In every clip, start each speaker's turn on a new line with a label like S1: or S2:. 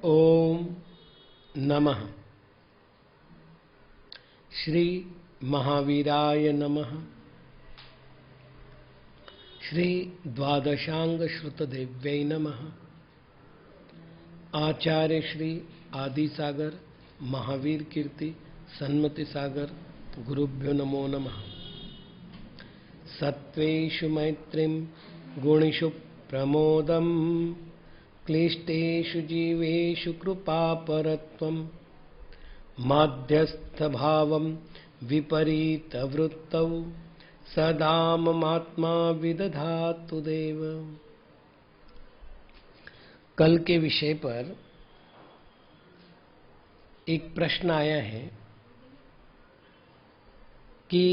S1: ओम नमः। श्री महावीराय नमः। श्री द्वादशांग श्रुतदेव्यै नमः। आचार्य श्री आदिसागर महावीर कीर्ति सन्मति सागर गुरुभ्यो नमो नमः। सत्वेषु मैत्रीं गुणेषु प्रमोदं क्लिष्टेषु जीवेषु कृपापरत्वं माध्यस्थभावं विपरीतवृत्तौ सदा ममात्मा विदधातु देव। कल के विषय पर एक प्रश्न आया है कि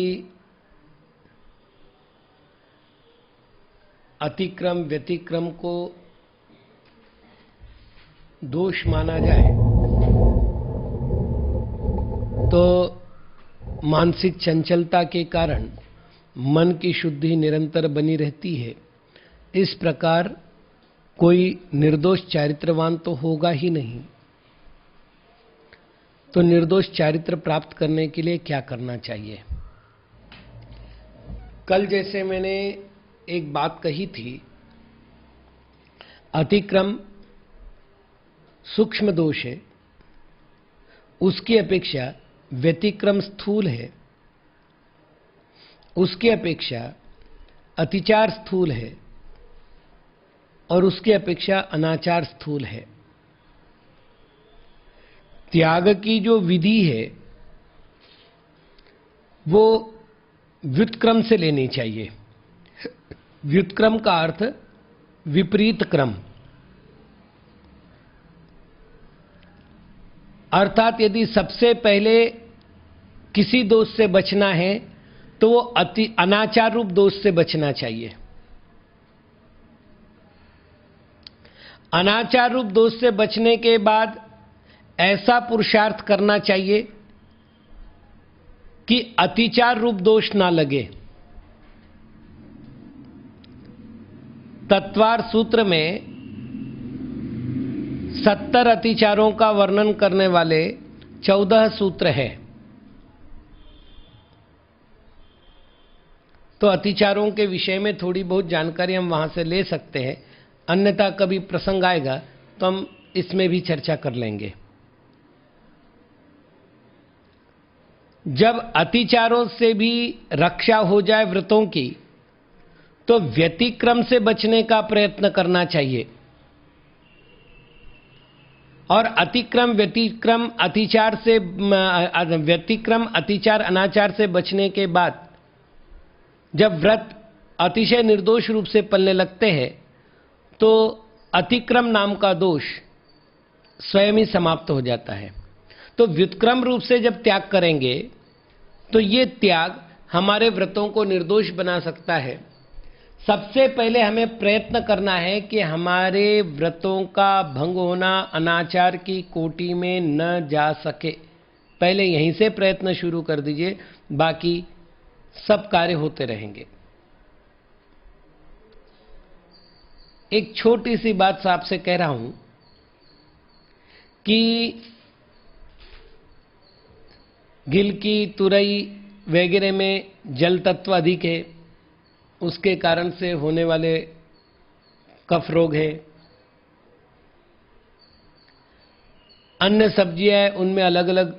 S1: अतिक्रम व्यतिक्रम को दोष माना जाए तो मानसिक चंचलता के कारण मन की शुद्धि निरंतर बनी रहती है। इस प्रकार कोई निर्दोष चारित्रवान तो होगा ही नहीं। तो निर्दोष चारित्र प्राप्त करने के लिए क्या करना चाहिए? कल जैसे मैंने एक बात कही थी, अतिक्रम सूक्ष्म दोष है, उसकी अपेक्षा व्यतिक्रम स्थूल है, उसकी अपेक्षा अतिचार स्थूल है और उसकी अपेक्षा अनाचार स्थूल है। त्याग की जो विधि है वो व्युत्क्रम से लेनी चाहिए। व्युत्क्रम का अर्थ विपरीत क्रम, अर्थात यदि सबसे पहले किसी दोष से बचना है तो वो अनाचार रूप दोष से बचना चाहिए। अनाचार रूप दोष से बचने के बाद ऐसा पुरुषार्थ करना चाहिए कि अतिचार रूप दोष ना लगे। तत्वार सूत्र में 70 अतिचारों का वर्णन करने वाले 14 सूत्र हैं। तो अतिचारों के विषय में थोड़ी बहुत जानकारी हम वहां से ले सकते हैं, अन्यथा कभी प्रसंग आएगा तो हम इसमें भी चर्चा कर लेंगे। जब अतिचारों से भी रक्षा हो जाए व्रतों की, तो व्यतिक्रम से बचने का प्रयत्न करना चाहिए। और अतिक्रम व्यतिक्रम अतिचार से व्यतिक्रम अतिचार अनाचार से बचने के बाद जब व्रत अतिशय निर्दोष रूप से पलने लगते हैं तो अतिक्रम नाम का दोष स्वयं ही समाप्त हो जाता है। तो व्युत्क्रम रूप से जब त्याग करेंगे तो ये त्याग हमारे व्रतों को निर्दोष बना सकता है। सबसे पहले हमें प्रयत्न करना है कि हमारे व्रतों का भंग होना अनाचार की कोटि में न जा सके। पहले यहीं से प्रयत्न शुरू कर दीजिए, बाकी सब कार्य होते रहेंगे। एक छोटी सी बात आपसे कह रहा हूं कि गिलकी, तुरई वगैरह में जल तत्व अधिक है, उसके कारण से होने वाले कफ रोग है। अन्य सब्जियां उनमें अलग अलग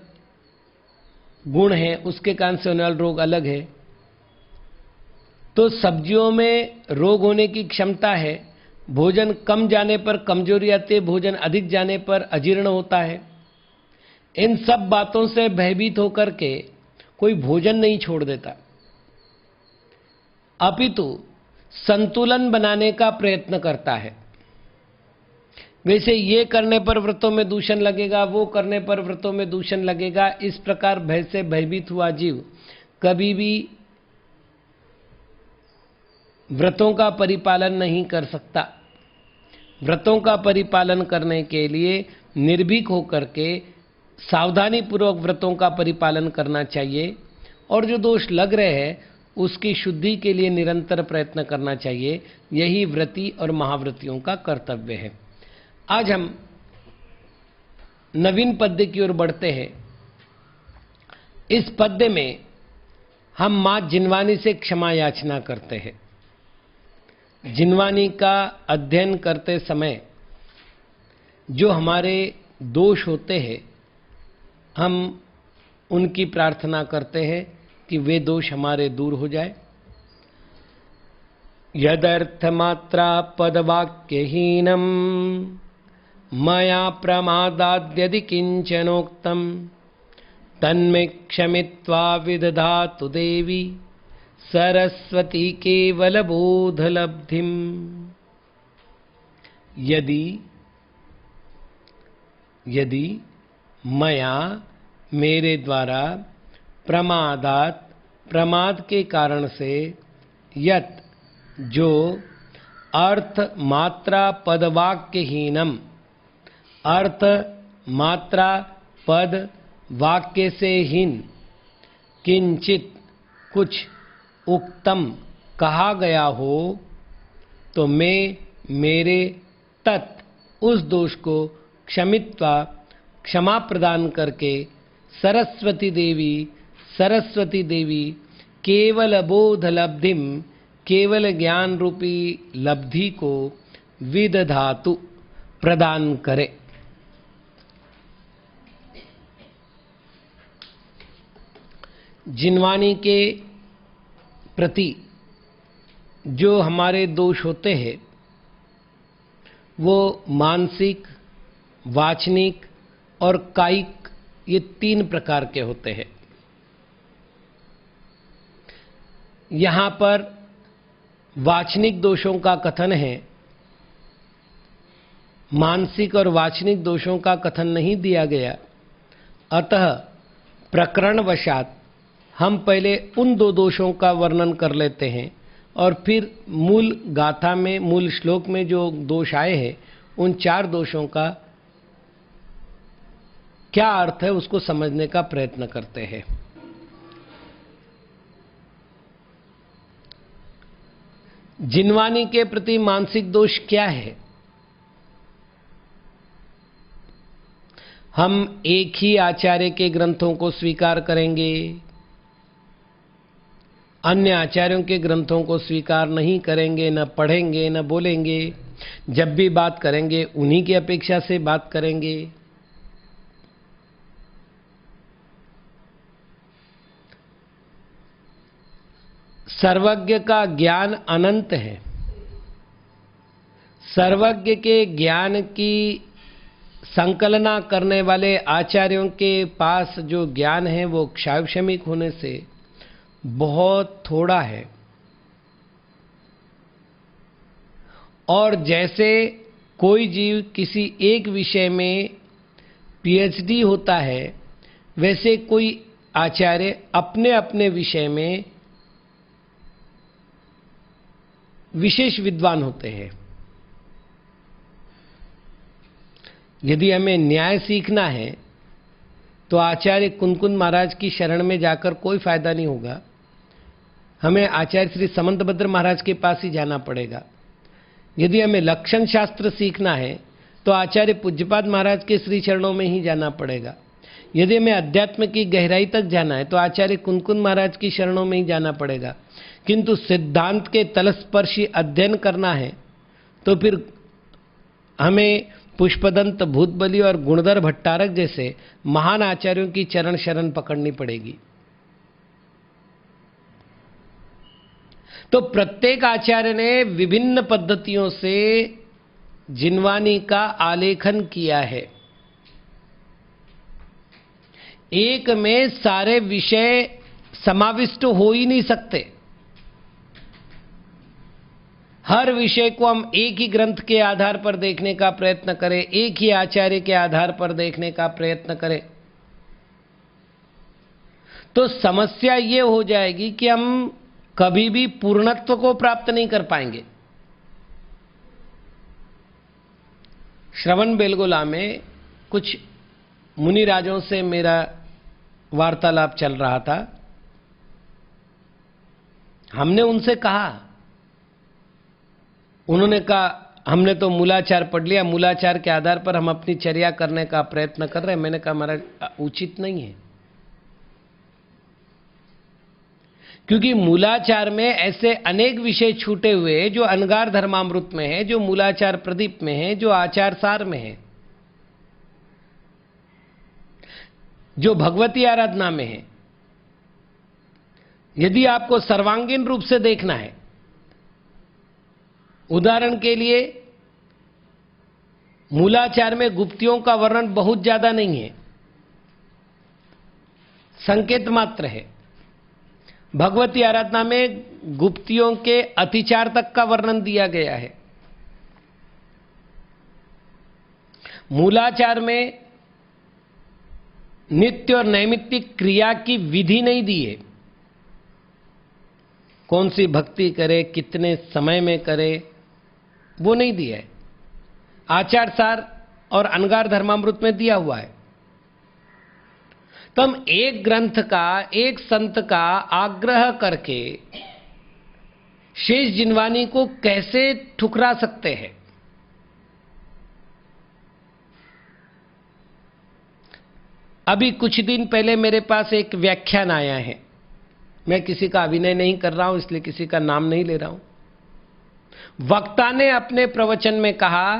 S1: गुण हैं, उसके कारण से होने वाला रोग अलग है। तो सब्जियों में रोग होने की क्षमता है। भोजन कम जाने पर कमजोरी आती है, भोजन अधिक जाने पर अजीर्ण होता है। इन सब बातों से भयभीत होकर के कोई भोजन नहीं छोड़ देता, अपितु संतुलन बनाने का प्रयत्न करता है। वैसे ये करने पर व्रतों में दूषण लगेगा, वो करने पर व्रतों में दूषण लगेगा, इस प्रकार भय से भयभीत हुआ जीव कभी भी व्रतों का परिपालन नहीं कर सकता। व्रतों का परिपालन करने के लिए निर्भीक होकर के सावधानी पूर्वक व्रतों का परिपालन करना चाहिए और जो दोष लग रहे हैं उसकी शुद्धि के लिए निरंतर प्रयत्न करना चाहिए। यही व्रती और महाव्रतियों का कर्तव्य है। आज हम नवीन पद्य की ओर बढ़ते हैं। इस पद्य में हम मां जिनवानी से क्षमा याचना करते हैं। जिनवानी का अध्ययन करते समय जो हमारे दोष होते हैं, हम उनकी प्रार्थना करते हैं कि वे दोष हमारे दूर हो जाए। यदर्थमात्रा पदवाक्यहीनम मया प्रमादाद्यदि किंचनोक्तम तन्मे क्षमित्वा विदधातु देवी सरस्वती केवल बोधलब्धिम। यदि मया मेरे द्वारा प्रमाद के कारण से यत जो अर्थ मात्रा पदवाक्यहीनम, अर्थ मात्रा पद वाक्य से हीन, किंचित कुछ, उक्तम कहा गया हो, तो मैं मेरे तत् उस दोष को क्षमित्वा क्षमा प्रदान करके सरस्वती देवी केवल बोध लब्धिम, केवल ज्ञान रूपी लब्धि को विदधातु प्रदान करे। जिनवानी के प्रति जो हमारे दोष होते हैं वो मानसिक, वाचनिक और कायिक, ये 3 प्रकार के होते हैं। यहाँ पर वाचनिक दोषों का कथन है, मानसिक और वाचनिक दोषों का कथन नहीं दिया गया। अतः प्रकरणवशात हम पहले उन 2 दोषों का वर्णन कर लेते हैं और फिर मूल गाथा में, मूल श्लोक में जो दोष आए हैं उन 4 दोषों का क्या अर्थ है उसको समझने का प्रयत्न करते हैं। जिनवानी के प्रति मानसिक दोष क्या है? हम एक ही आचार्य के ग्रंथों को स्वीकार करेंगे, अन्य आचार्यों के ग्रंथों को स्वीकार नहीं करेंगे, न पढ़ेंगे, न बोलेंगे। जब भी बात करेंगे उन्हीं की अपेक्षा से बात करेंगे। सर्वज्ञ का ज्ञान अनंत है। सर्वज्ञ के ज्ञान की संकलना करने वाले आचार्यों के पास जो ज्ञान है वो क्षायक्षमिक होने से बहुत थोड़ा है। और जैसे कोई जीव किसी एक विषय में पीएचडी होता है, वैसे कोई आचार्य अपने अपने विषय में विशेष विद्वान होते हैं। यदि हमें न्याय सीखना है तो आचार्य कुंदकुंद महाराज की शरण में जाकर कोई फायदा नहीं होगा, हमें आचार्य श्री समंतभद्र महाराज के पास ही जाना पड़ेगा। यदि हमें लक्षण शास्त्र सीखना है तो आचार्य पूज्यपाद महाराज के श्री चरणों में ही जाना पड़ेगा। यदि हमें अध्यात्म की गहराई तक जाना है तो आचार्य कुंदकुंद महाराज की शरणों में ही जाना पड़ेगा। किंतु सिद्धांत के तलस्पर्शी अध्ययन करना है तो फिर हमें पुष्पदंत भूतबली और गुणधर भट्टारक जैसे महान आचार्यों की चरण शरण पकड़नी पड़ेगी। तो प्रत्येक आचार्य ने विभिन्न पद्धतियों से जिनवानी का आलेखन किया है। एक में सारे विषय समाविष्ट हो ही नहीं सकते। हर विषय को हम एक ही ग्रंथ के आधार पर देखने का प्रयत्न करें, एक ही आचार्य के आधार पर देखने का प्रयत्न करें, तो समस्या ये हो जाएगी कि हम कभी भी पूर्णत्व को प्राप्त नहीं कर पाएंगे। श्रवण बेलगोला में कुछ मुनिराजों से मेरा वार्तालाप चल रहा था। हमने उनसे कहा, उन्होंने कहा हमने तो मूलाचार पढ़ लिया, मूलाचार के आधार पर हम अपनी चर्या करने का प्रयत्न कर रहे हैं। मैंने कहा महाराज उचित नहीं है, क्योंकि मूलाचार में ऐसे अनेक विषय छूटे हुए हैं जो अनगार धर्मामृत में है, जो मूलाचार प्रदीप में है, जो आचार सार में है, जो भगवती आराधना में है। यदि आपको सर्वांगीण रूप से देखना है, उदाहरण के लिए मूलाचार में गुप्तियों का वर्णन बहुत ज्यादा नहीं है, संकेत मात्र है। भगवती आराधना में गुप्तियों के अतिचार तक का वर्णन दिया गया है। मूलाचार में नित्य और नैमित्तिक क्रिया की विधि नहीं दी है, कौन सी भक्ति करे, कितने समय में करे, वो नहीं दिया है। आचार सार और अनगार धर्मामृत में दिया हुआ है। तो हम एक ग्रंथ का, एक संत का आग्रह करके शेष जिनवानी को कैसे ठुकरा सकते हैं? अभी कुछ दिन पहले मेरे पास एक व्याख्यान आया है, मैं किसी का अभिनय नहीं कर रहा हूं इसलिए किसी का नाम नहीं ले रहा हूं। वक्ता ने अपने प्रवचन में कहा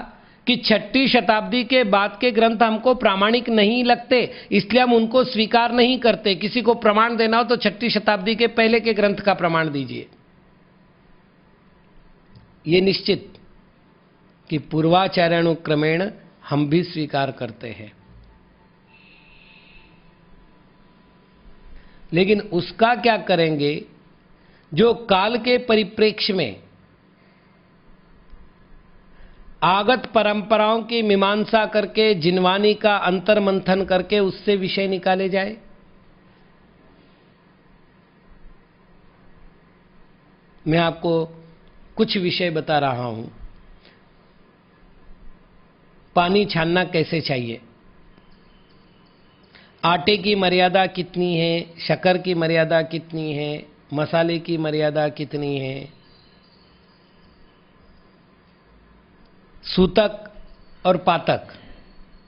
S1: कि 6ठी शताब्दी के बाद के ग्रंथ हमको प्रामाणिक नहीं लगते, इसलिए हम उनको स्वीकार नहीं करते। किसी को प्रमाण देना हो तो 6ठी शताब्दी के पहले के ग्रंथ का प्रमाण दीजिए। ये निश्चित कि पूर्वाचार्यानुक्रमेण हम भी स्वीकार करते हैं, लेकिन उसका क्या करेंगे जो काल के परिप्रेक्ष्य में आगत परंपराओं की मीमांसा करके, जिनवानी का अंतर मंथन करके उससे विषय निकाले जाए। मैं आपको कुछ विषय बता रहा हूं। पानी छानना कैसे चाहिए, आटे की मर्यादा कितनी है, शक्कर की मर्यादा कितनी है, मसाले की मर्यादा कितनी है, सूतक और पातक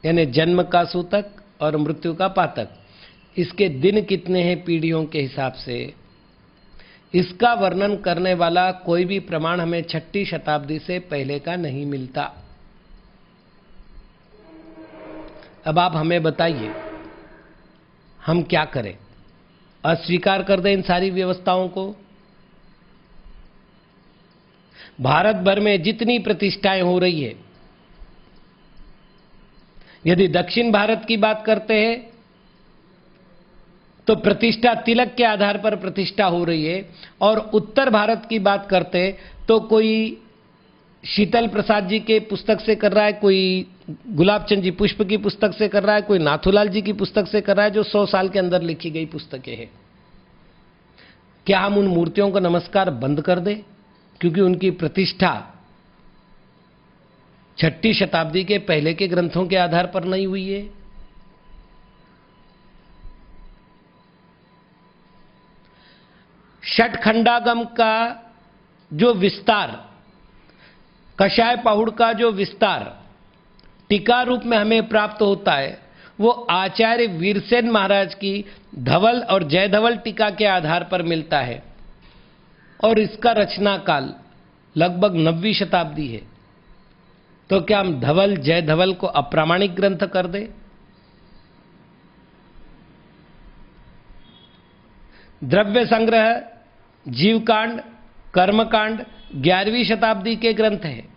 S1: यानी जन्म का सूतक और मृत्यु का पातक, इसके दिन कितने हैं पीढ़ियों के हिसाब से, इसका वर्णन करने वाला कोई भी प्रमाण हमें 6ठी शताब्दी से पहले का नहीं मिलता। अब आप हमें बताइए हम क्या करें? अस्वीकार कर दें इन सारी व्यवस्थाओं को? भारत भर में जितनी प्रतिष्ठाएं हो रही है, यदि दक्षिण भारत की बात करते हैं तो प्रतिष्ठा तिलक के आधार पर प्रतिष्ठा हो रही है, और उत्तर भारत की बात करते हैं तो कोई शीतल प्रसाद जी के पुस्तक से कर रहा है, कोई गुलाब चंद जी पुष्प की पुस्तक से कर रहा है, कोई नाथूलाल जी की पुस्तक से कर रहा है, जो 100 साल के अंदर लिखी गई पुस्तकें हैं। क्या हम उन मूर्तियों का नमस्कार बंद कर दें क्योंकि उनकी प्रतिष्ठा 6ठी शताब्दी के पहले के ग्रंथों के आधार पर नहीं हुई है? षटखंडागम का जो विस्तार, कषाय पहुड़ का जो विस्तार टीका रूप में हमें प्राप्त होता है, वो आचार्य वीरसेन महाराज की धवल और जय धवल टीका के आधार पर मिलता है, और इसका रचना काल लगभग 9वीं शताब्दी है। तो क्या हम धवल जय धवल को अप्रामाणिक ग्रंथ कर दें? द्रव्य संग्रह, जीवकांड, कर्मकांड 11वीं शताब्दी के ग्रंथ हैं,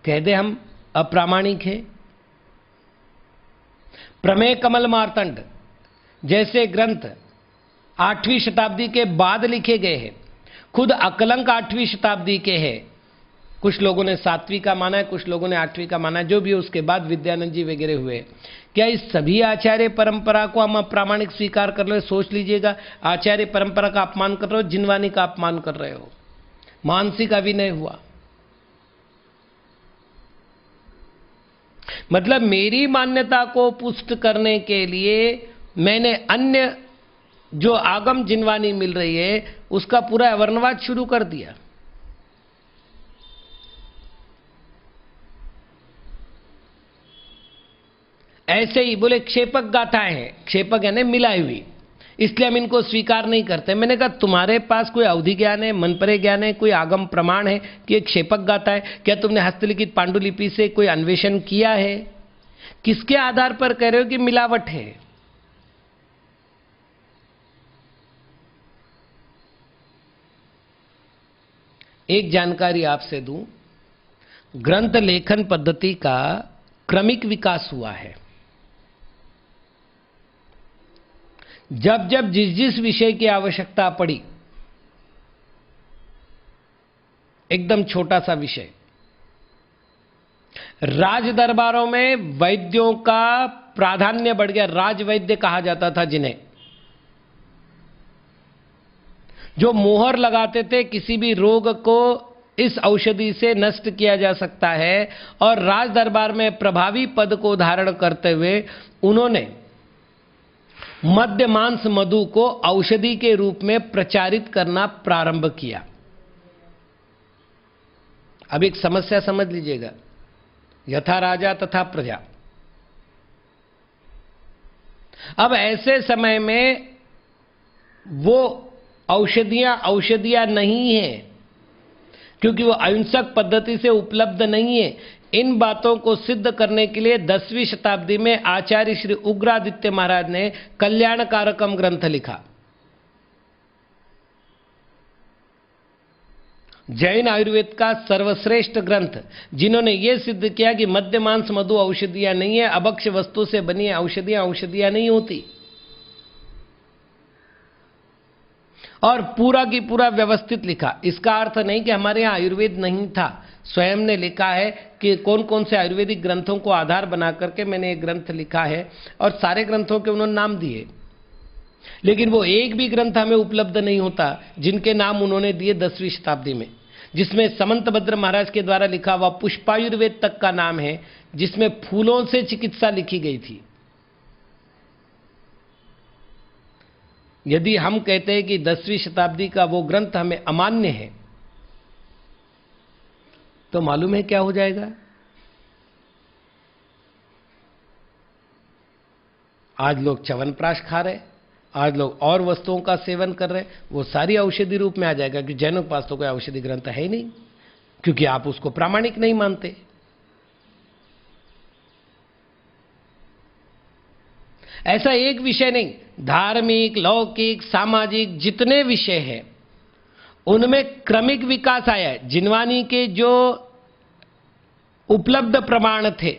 S1: कह दे हम अप्रामाणिक है? प्रमेय कमल मार्तंड जैसे ग्रंथ 8वीं शताब्दी के बाद लिखे गए हैं, खुद अकलंक 8वीं शताब्दी के हैं। कुछ लोगों ने 7वीं का माना है, कुछ लोगों ने 8वीं का माना है, जो भी उसके बाद विद्यानंद जी वगैरह हुए। क्या इस सभी आचार्य परंपरा को हम अप्रामाणिक स्वीकार कर रहे हो? सोच लीजिएगा, आचार्य परंपरा का अपमान कर रहे हो, जिनवानी का अपमान कर रहे हो, मानसिक अभिनय हुआ। मतलब मेरी मान्यता को पुष्ट करने के लिए मैंने अन्य जो आगम जिनवानी मिल रही है उसका पूरा वर्णवाद शुरू कर दिया। ऐसे ही बोले क्षेपक गाथाएं हैं, क्षेपक यानी मिलाई हुई, इसलिए हम इनको स्वीकार नहीं करते। मैंने कहा तुम्हारे पास कोई अवधि ज्ञान है, मनपरे ज्ञान है, कोई आगम प्रमाण है कि एक क्षेपक गाथा है? क्या तुमने हस्तलिखित पांडुलिपि से कोई अन्वेषण किया है? किसके आधार पर कह रहे हो कि मिलावट है? एक जानकारी आपसे दूं, ग्रंथ लेखन पद्धति का क्रमिक विकास हुआ है। जब जब जिस जिस विषय की आवश्यकता पड़ी, एकदम छोटा सा विषय, राज दरबारों में वैद्यों का प्राधान्य बढ़ गया। राजवैद्य कहा जाता था जिन्हें, जो मोहर लगाते थे किसी भी रोग को इस औषधि से नष्ट किया जा सकता है, और राज दरबार में प्रभावी पद को धारण करते हुए उन्होंने मद्य मांस मधु को औषधि के रूप में प्रचारित करना प्रारंभ किया। अब एक समस्या समझ लीजिएगा, यथा राजा तथा प्रजा। अब ऐसे समय में वो औषधियां नहीं है, क्योंकि वो अहिंसक पद्धति से उपलब्ध नहीं है। इन बातों को सिद्ध करने के लिए 10वीं शताब्दी में आचार्य श्री उग्रादित्य महाराज ने कल्याणकारकम ग्रंथ लिखा। जैन आयुर्वेद का सर्वश्रेष्ठ ग्रंथ, जिन्होंने यह सिद्ध किया कि मद्य मांस मधु औषधियां नहीं है, अभक्ष्य वस्तु से बनी औषधियां नहीं होती, और पूरा की पूरा व्यवस्थित लिखा। इसका अर्थ नहीं कि हमारे यहाँ आयुर्वेद नहीं था, स्वयं ने लिखा है कि कौन कौन से आयुर्वेदिक ग्रंथों को आधार बना करके मैंने एक ग्रंथ लिखा है, और सारे ग्रंथों के उन्होंने नाम दिए। लेकिन वो एक भी ग्रंथ हमें उपलब्ध नहीं होता जिनके नाम उन्होंने दिए 10वीं शताब्दी में, जिसमें समंतभद्र महाराज के द्वारा लिखा हुआ पुष्पायुर्वेद तक का नाम है, जिसमें फूलों से चिकित्सा लिखी गई थी। यदि हम कहते हैं कि 10वीं शताब्दी का वो ग्रंथ हमें अमान्य है, तो मालूम है क्या हो जाएगा? आज लोग च्यवनप्राश खा रहे, आज लोग और वस्तुओं का सेवन कर रहे, वो सारी औषधि रूप में आ जाएगा, कि जैनों के पास तो कोई औषधि ग्रंथ है ही नहीं, क्योंकि आप उसको प्रामाणिक नहीं मानते। ऐसा एक विषय नहीं, धार्मिक, लौकिक, सामाजिक जितने विषय हैं उनमें क्रमिक विकास आया है। जिनवानी के जो उपलब्ध प्रमाण थे,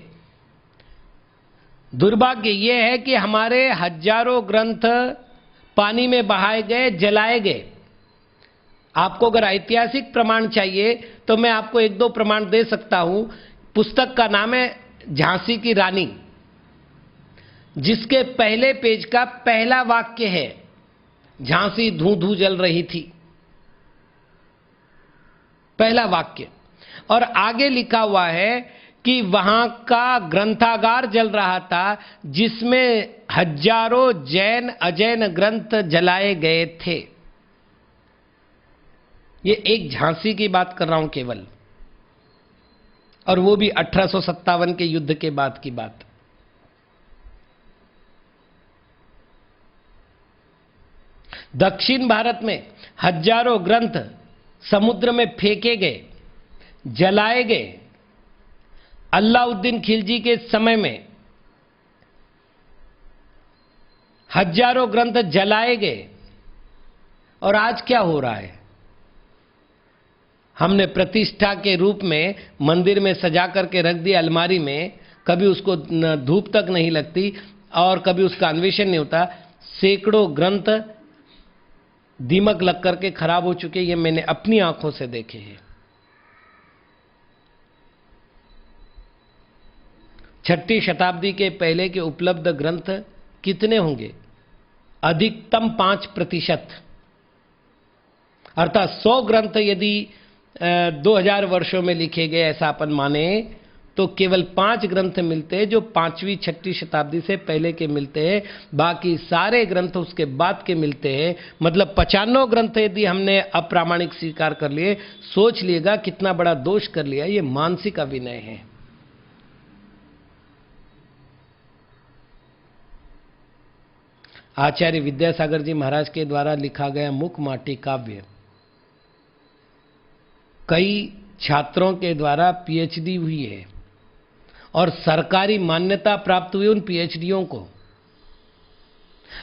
S1: दुर्भाग्य यह है कि हमारे हजारों ग्रंथ पानी में बहाए गए, जलाए गए। आपको अगर ऐतिहासिक प्रमाण चाहिए तो मैं आपको एक दो प्रमाण दे सकता हूं। पुस्तक का नाम है झांसी की रानी, जिसके पहले पेज का पहला वाक्य है, झांसी धू धू जल रही थी, पहला वाक्य। और आगे लिखा हुआ है कि वहां का ग्रंथागार जल रहा था, जिसमें हजारों जैन अजैन ग्रंथ जलाए गए थे। ये एक झांसी की बात कर रहा हूं केवल, और वो भी 1857 के युद्ध के बाद की बात। दक्षिण भारत में हजारों ग्रंथ समुद्र में फेंके गए, जलाए गए। अलाउद्दीन खिलजी के समय में हजारों ग्रंथ जलाए गए। और आज क्या हो रहा है? हमने प्रतिष्ठा के रूप में मंदिर में सजा करके रख दिया अलमारी में, कभी उसको धूप तक नहीं लगती और कभी उसका अन्वेषण नहीं होता। सैकड़ों ग्रंथ दीमक लग करके खराब हो चुके, ये मैंने अपनी आंखों से देखे हैं। 6वीं शताब्दी के पहले के उपलब्ध ग्रंथ कितने होंगे? अधिकतम 5%। अर्थात 100 ग्रंथ यदि 2000 वर्षों में लिखे गए, ऐसा अपन माने, तो केवल 5 ग्रंथ मिलते हैं जो 5वीं 6वीं शताब्दी से पहले के मिलते हैं, बाकी सारे ग्रंथ उसके बाद के मिलते हैं। मतलब 95 ग्रंथ यदि हमने अप्रामाणिक स्वीकार कर लिए, सोच लिएगा कितना बड़ा दोष कर लिया। ये मानसिक अविनय है। आचार्य विद्यासागर जी महाराज के द्वारा लिखा गया मुख माटी काव्य कई छात्रों के द्वारा पीएचडी हुई है और सरकारी मान्यता प्राप्त हुई उन पीएचडीओं को।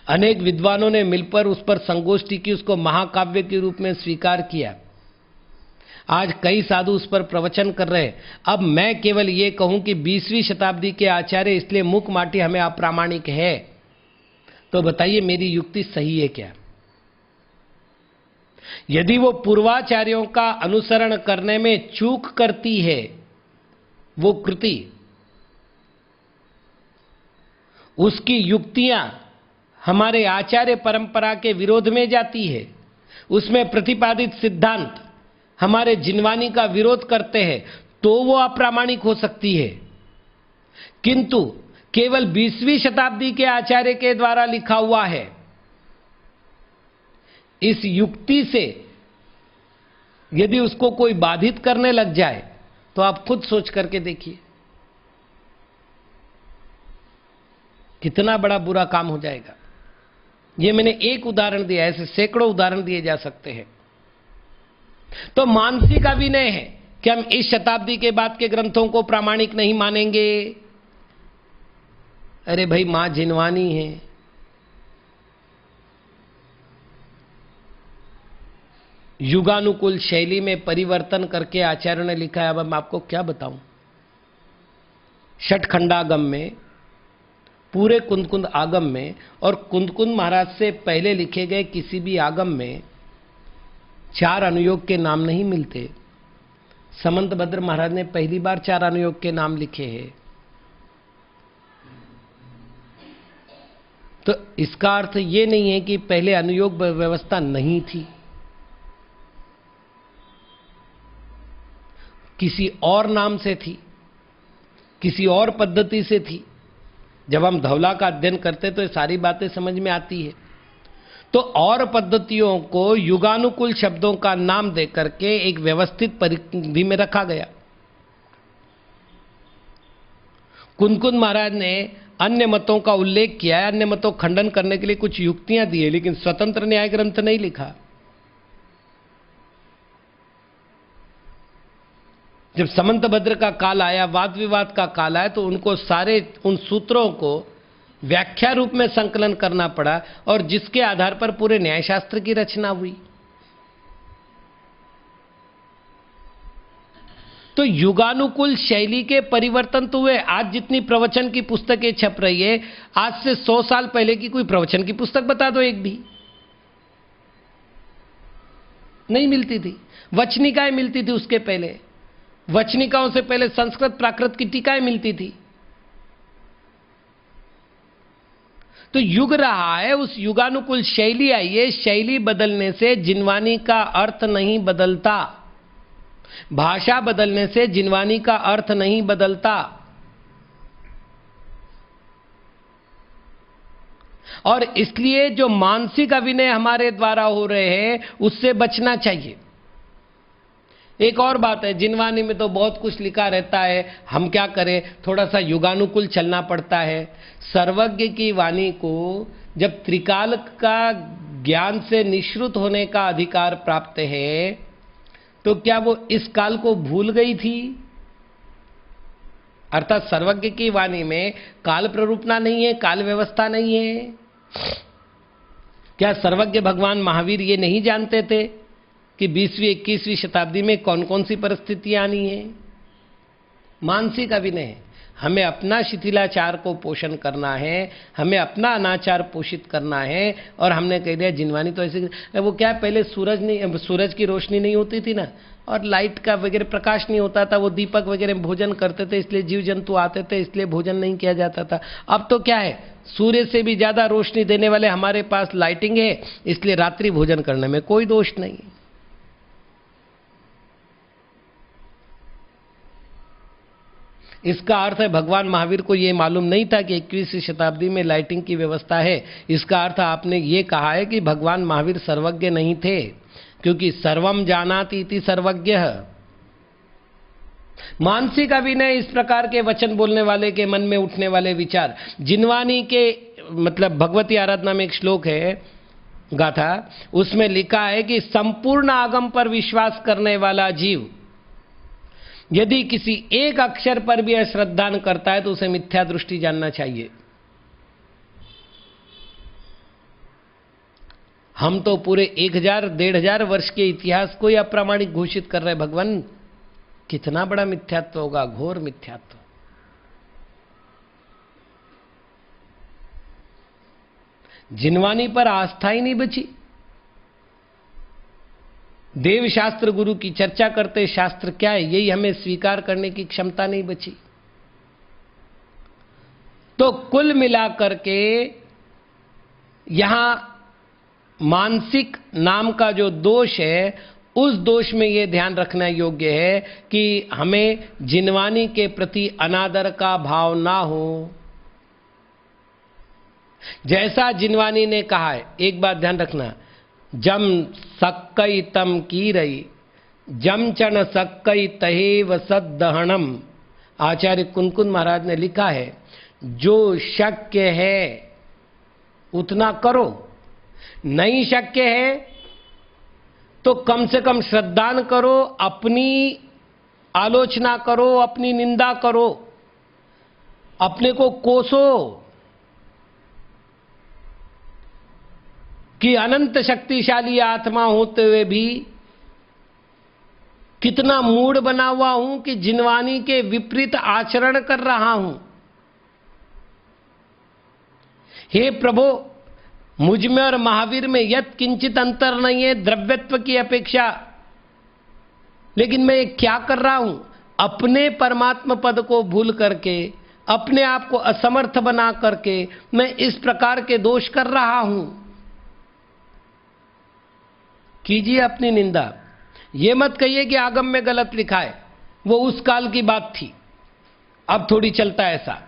S1: अनेक विद्वानों ने मिलकर उस पर संगोष्ठी की, उसको महाकाव्य के रूप में स्वीकार किया। आज कई साधु उस पर प्रवचन कर रहे हैं। अब मैं केवल ये कहूं कि 20वीं शताब्दी के आचार्य इसलिए मुख माटी हमें अप्रामाणिक है, तो बताइए मेरी युक्ति सही है क्या? यदि वो पूर्वाचार्यों का अनुसरण करने में चूक करती है वो कृति, उसकी युक्तियां हमारे आचार्य परंपरा के विरोध में जाती है, उसमें प्रतिपादित सिद्धांत हमारे जिनवानी का विरोध करते हैं, तो वो अप्रामाणिक हो सकती है। किंतु केवल 20वीं शताब्दी के आचार्य के द्वारा लिखा हुआ है, इस युक्ति से यदि उसको कोई बाधित करने लग जाए तो आप खुद सोच करके देखिए कितना बड़ा बुरा काम हो जाएगा। ये मैंने एक उदाहरण दिया, ऐसे सैकड़ों उदाहरण दिए जा सकते हैं। तो मानसिक अभिनय है कि हम इस शताब्दी के बाद के ग्रंथों को प्रामाणिक नहीं मानेंगे। अरे भाई, मां जिनवानी है, युगानुकूल शैली में परिवर्तन करके आचार्यों ने लिखा है। अब मैं आपको क्या बताऊं, षटखंडागम में, पूरे कुंद आगम में और कुंद महाराज से पहले लिखे गए किसी भी आगम में 4 अनुयोग के नाम नहीं मिलते। समंत भद्र महाराज ने पहली बार 4 अनुयोग के नाम लिखे हैं। तो इसका अर्थ ये नहीं है कि पहले अनुयोग व्यवस्था नहीं थी, किसी और नाम से थी, किसी और पद्धति से थी। जब हम धवला का अध्ययन करते तो ये सारी बातें समझ में आती है। तो और पद्धतियों को युगानुकूल शब्दों का नाम देकर के एक व्यवस्थित परिधि में रखा गया। कुंद महाराज ने अन्य मतों का उल्लेख किया है, अन्य मतों खंडन करने के लिए कुछ युक्तियां दी है, लेकिन स्वतंत्र न्याय ग्रंथ नहीं लिखा। जब समंत भद्र का काल आया, वाद विवाद का काल आया, तो उनको सारे उन सूत्रों को व्याख्या रूप में संकलन करना पड़ा और जिसके आधार पर पूरे न्यायशास्त्र की रचना हुई। तो युगानुकूल शैली के परिवर्तन तो हुए। आज जितनी प्रवचन की पुस्तकें छप रही है, आज से 100 साल पहले की कोई प्रवचन की पुस्तक बता दो, एक भी नहीं मिलती थी। वचनिकाएं मिलती थी उसके पहले, वचनिकाओं से पहले संस्कृत प्राकृत की टीकाएं मिलती थी। तो युग रहा है, उस युगानुकूल शैली आई है। शैली बदलने से जिनवानी का अर्थ नहीं बदलता, भाषा बदलने से जिनवानी का अर्थ नहीं बदलता। और इसलिए जो मानसिक अभिनय हमारे द्वारा हो रहे हैं उससे बचना चाहिए। एक और बात है, जिनवानी में तो बहुत कुछ लिखा रहता है, हम क्या करें, थोड़ा सा युगानुकूल चलना पड़ता है। सर्वज्ञ की वाणी को जब त्रिकाल का ज्ञान से निश्रुत होने का अधिकार प्राप्त है, तो क्या वो इस काल को भूल गई थी? अर्थात सर्वज्ञ की वाणी में काल प्ररूपणा नहीं है, काल व्यवस्था नहीं है। क्या सर्वज्ञ भगवान महावीर ये नहीं जानते थे कि 20वीं 21वीं शताब्दी में कौन कौन सी परिस्थितियां आनी है? मानसिक अभिनय। हमें अपना शिथिलाचार को पोषण करना है, हमें अपना अनाचार पोषित करना है। और हमने कह दिया जिनवानी तो ऐसे, वो क्या पहले सूरज की रोशनी नहीं होती थी ना, और लाइट का वगैरह प्रकाश नहीं होता था, वो दीपक वगैरह भोजन करते थे, इसलिए जीव जंतु आते थे, इसलिए भोजन नहीं किया जाता था। अब तो क्या है, सूर्य से भी ज्यादा रोशनी देने वाले हमारे पास लाइटिंग है, इसलिए रात्रि भोजन करने में कोई दोष नहीं। इसका अर्थ है भगवान महावीर को यह मालूम नहीं था कि 21वीं शताब्दी में लाइटिंग की व्यवस्था है। इसका अर्थ आपने ये कहा है कि भगवान महावीर सर्वज्ञ नहीं थे, क्योंकि सर्वम जानाति इति सर्वज्ञ। मानसिक अभिनय, इस प्रकार के वचन बोलने वाले के मन में उठने वाले विचार, जिनवानी के मतलब भगवती आराधना में एक श्लोक है, गाथा, उसमें लिखा है कि संपूर्ण आगम पर विश्वास करने वाला जीव यदि किसी एक अक्षर पर भी अश्रद्धा करता है तो उसे मिथ्या दृष्टि जानना चाहिए। हम तो पूरे 1000-1500 वर्ष के इतिहास को ही अप्रामाणिक घोषित कर रहे हैं। भगवान, कितना बड़ा मिथ्यात्व होगा, घोर मिथ्यात्व। जिनवानी पर आस्था ही नहीं बची। देव शास्त्र गुरु की चर्चा करते, शास्त्र क्या है यही हमें स्वीकार करने की क्षमता नहीं बची। तो कुल मिलाकर के यहां मानसिक नाम का जो दोष है, उस दोष में यह ध्यान रखना योग्य है कि हमें जिनवानी के प्रति अनादर का भाव ना हो। जैसा जिनवानी ने कहा है, एक बात ध्यान रखना, जम सक्कई तम की रई, जम चण सक्कई तहेव सद्दहणम। आचार्य कुनकुन महाराज ने लिखा है, जो शक्य है उतना करो, नहीं शक्य है तो कम से कम श्रद्धान करो, अपनी आलोचना करो, अपनी निंदा करो, अपने को कोसो कि अनंत शक्तिशाली आत्मा होते हुए भी कितना मूढ़ बना हुआ हूं कि जिनवानी के विपरीत आचरण कर रहा हूं। हे प्रभु, मुझ में और महावीर में यत् किंचित अंतर नहीं है द्रव्यत्व की अपेक्षा, लेकिन मैं क्या कर रहा हूं? अपने परमात्मा पद को भूल करके, अपने आप को असमर्थ बना करके मैं इस प्रकार के दोष कर रहा हूं। कीजिए अपनी निंदा। ये मत कहिए कि आगम में गलत लिखा है, वो उस काल की बात थी, अब थोड़ी चलता है ऐसा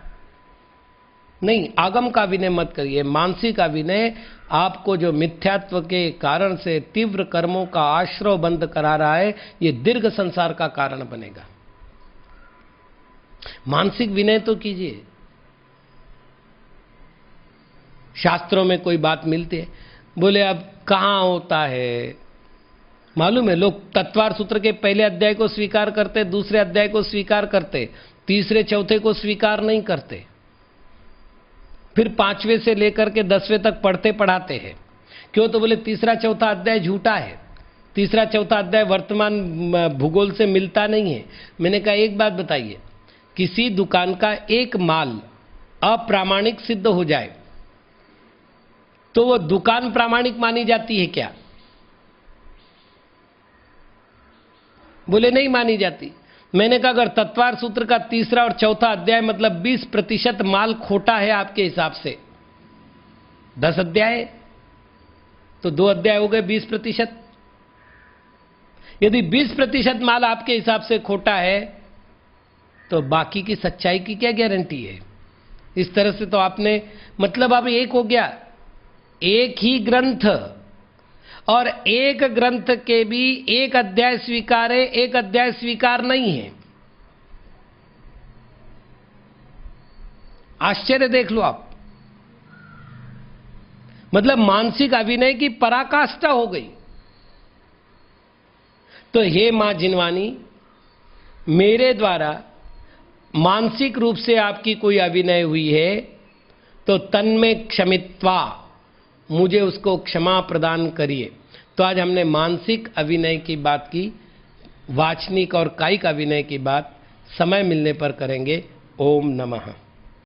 S1: नहीं। आगम का विनय मत करिए। मानसिक का विनय आपको जो मिथ्यात्व के कारण से तीव्र कर्मों का आश्रय बंद करा रहा है, ये दीर्घ संसार का कारण बनेगा। मानसिक विनय तो कीजिए। शास्त्रों में कोई बात मिलती है, बोले अब कहां होता है? मालूम है, लोग तत्वार सूत्र के पहले अध्याय को स्वीकार करते, दूसरे अध्याय को स्वीकार करते, तीसरे चौथे को स्वीकार नहीं करते, फिर 5वें से लेकर के 10वें तक पढ़ते पढ़ाते हैं। क्यों? तो बोले तीसरा चौथा अध्याय झूठा है, तीसरा चौथा अध्याय वर्तमान भूगोल से मिलता नहीं है। मैंने कहा एक बात बताइए, किसी दुकान का एक माल अप्रामाणिक सिद्ध हो जाए तो वो दुकान प्रामाणिक मानी जाती है क्या? बोले नहीं मानी जाती। मैंने कहा अगर तत्वार सूत्र का तीसरा और चौथा अध्याय मतलब 20% माल खोटा है आपके हिसाब से, 10 अध्याय तो 2 अध्याय हो गए 20%। यदि 20% माल आपके हिसाब से खोटा है तो बाकी की सच्चाई की क्या गारंटी है? इस तरह से तो आपने मतलब अब एक हो गया, एक ही ग्रंथ और एक ग्रंथ के भी एक अध्याय स्वीकार है, एक अध्याय स्वीकार नहीं है। आश्चर्य देख लो आप। मतलब मानसिक अभिनय की पराकाष्ठा हो गई। तो हे मां जिनवानी, मेरे द्वारा मानसिक रूप से आपकी कोई अभिनय हुई है तो तन्में क्षमित्वा, मुझे उसको क्षमा प्रदान करिए। तो आज हमने मानसिक अभिनय की बात की, वाचनिक और कायिक अभिनय की बात समय मिलने पर करेंगे। ओम नमः।